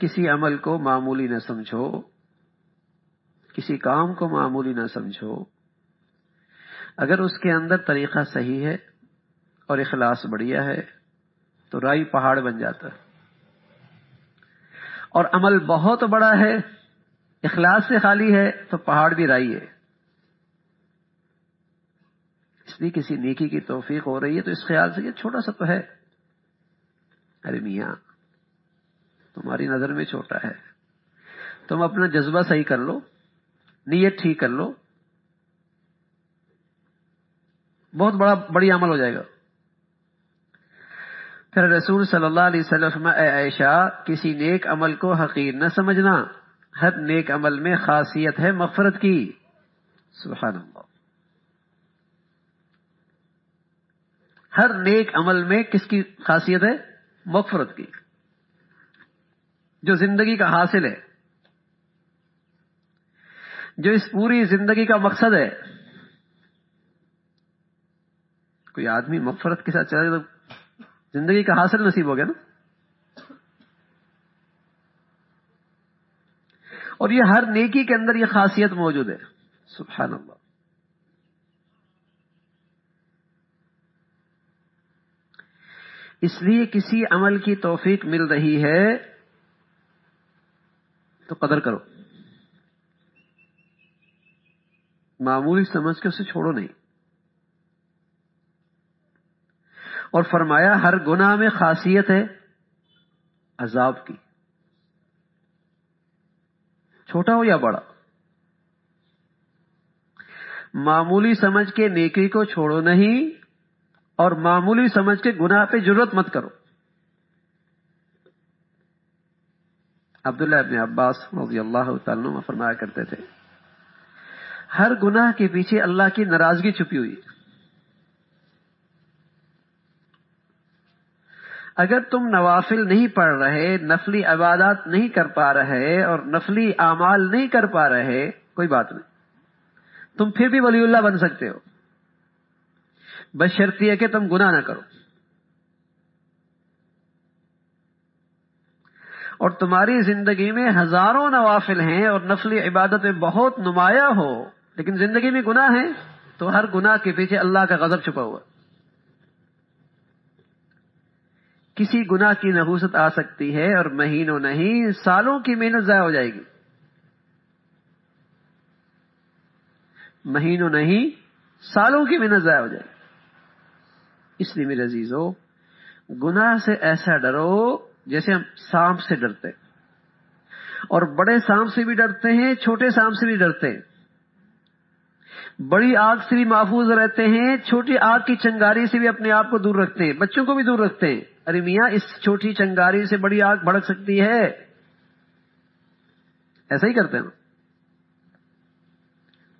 کسی عمل کو معمولی نہ سمجھو، کسی کام کو معمولی نہ سمجھو. اگر اس کے اندر طریقہ صحیح ہے اور اخلاص بڑھیا ہے تو رائی پہاڑ بن جاتا ہے. اور عمل بہت بڑا ہے، اخلاص سے خالی ہے تو پہاڑ بھی رائی ہے. اس لیے کسی نیکی کی توفیق ہو رہی ہے تو اس خیال سے کہ چھوٹا سا تو ہے. ارے میاں تمہاری نظر میں چھوٹا ہے، تم اپنا جذبہ صحیح کر لو، نیت ٹھیک کر لو، بہت بڑی عمل ہو جائے گا. پھر رسول صلی اللہ علیہ وسلم فرمایا، اے عائشہ کسی نیک عمل کو حقیر نہ سمجھنا، ہر نیک عمل میں خاصیت ہے مغفرت کی. سبحان اللہ. ہر نیک عمل میں کس کی خاصیت ہے؟ مغفرت کی، جو زندگی کا حاصل ہے، جو اس پوری زندگی کا مقصد ہے. کوئی آدمی مغفرت کے ساتھ چلا تو زندگی کا حاصل نصیب ہو گیا نا. اور یہ ہر نیکی کے اندر یہ خاصیت موجود ہے. سبحان اللہ. اس لیے کسی عمل کی توفیق مل رہی ہے تو قدر کرو، معمولی سمجھ کے اسے چھوڑو نہیں. اور فرمایا ہر گناہ میں خاصیت ہے عذاب کی، چھوٹا ہو یا بڑا. معمولی سمجھ کے نیکی کو چھوڑو نہیں، اور معمولی سمجھ کے گناہ پہ جرات مت کرو. عبداللہ ابن عباس رضی اللہ تعالیٰ عنہ فرمایا کرتے تھے، ہر گناہ کے پیچھے اللہ کی ناراضگی چھپی ہوئی. اگر تم نوافل نہیں پڑھ رہے، نفلی عبادات نہیں کر پا رہے اور نفلی اعمال نہیں کر پا رہے، کوئی بات نہیں، تم پھر بھی ولی اللہ بن سکتے ہو، بشرط یہ کہ تم گناہ نہ کرو. اور تمہاری زندگی میں ہزاروں نوافل ہیں اور نفلی عبادتیں بہت نمایاں ہو، لیکن زندگی میں گناہ ہے تو ہر گناہ کے پیچھے اللہ کا غضب چھپا ہوا. کسی گناہ کی نحوست آ سکتی ہے اور مہینوں نہیں سالوں کی محنت ضائع ہو جائے گی. مہینوں نہیں سالوں کی محنت ضائع ہو جائے گی. اس لیے میرے عزیزو، گناہ سے ایسا ڈرو جیسے ہم سانپ سے ڈرتے، اور بڑے سانپ سے بھی ڈرتے ہیں، چھوٹے سانپ سے بھی ڈرتے ہیں. بڑی آگ سے بھی محفوظ رہتے ہیں، چھوٹی آگ کی چنگاری سے بھی اپنے آپ کو دور رکھتے ہیں، بچوں کو بھی دور رکھتے ہیں. ارے میاں اس چھوٹی چنگاری سے بڑی آگ بھڑک سکتی ہے، ایسا ہی کرتے ہیں.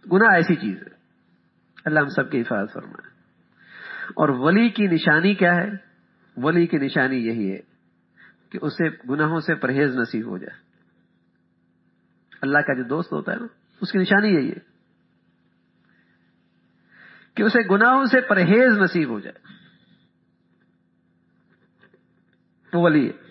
گناہ ایسی چیز ہے. اللہ ہم سب کی حفاظت فرمائے. اور ولی کی نشانی کیا ہے؟ ولی کی نشانی یہی ہے کہ اسے گناہوں سے پرہیز نصیب ہو جائے. اللہ کا جو دوست ہوتا ہے نا، اس کی نشانی یہی ہے کہ اسے گناہوں سے پرہیز نصیب ہو جائے، تو ولی ہے.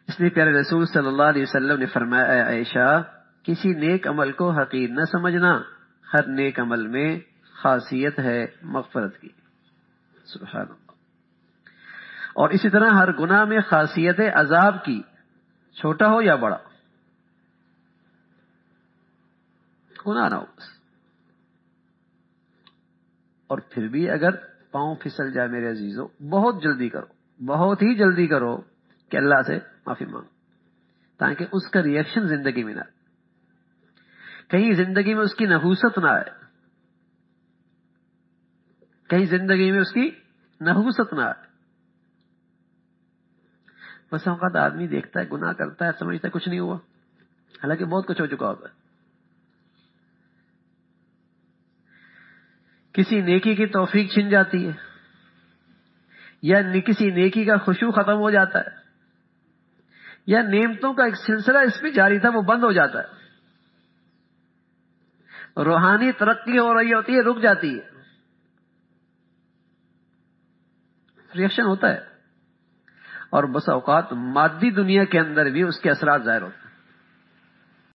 اس لیے پیارے رسول صلی اللہ علیہ وسلم نے فرمایا، اے عائشہ کسی نیک عمل کو حقیر نہ سمجھنا، ہر نیک عمل میں خاصیت ہے مغفرت کی. سبحان اللہ. اور اسی طرح ہر گناہ میں خاصیت ہے عذاب کی، چھوٹا ہو یا بڑا، گناہ نہ ہو بس. اور پھر بھی اگر پاؤں پھسل جائے میرے عزیزو، بہت جلدی کرو، بہت ہی جلدی کرو کہ اللہ سے معافی مانگو، تاکہ اس کا ریئیکشن زندگی میں نہ آئے، کہیں زندگی میں اس کی نحوست نہ آئے، کہیں زندگی میں اس کی نحوست نہ آئے. بس اوقات آدمی دیکھتا ہے، گناہ کرتا ہے، سمجھتا ہے کچھ نہیں ہوا، حالانکہ بہت کچھ ہو چکا ہوتا ہے. کسی نیکی کی توفیق چھن جاتی ہے، یا کسی نیکی کا خشوع ختم ہو جاتا ہے، یا نعمتوں کا ایک سلسلہ اس پہ جاری تھا وہ بند ہو جاتا ہے، روحانی ترقی ہو رہی ہوتی ہے رک جاتی ہے. ریئیکشن ہوتا ہے، اور بس اوقات مادی دنیا کے اندر بھی اس کے اثرات ظاہر ہوتے ہیں۔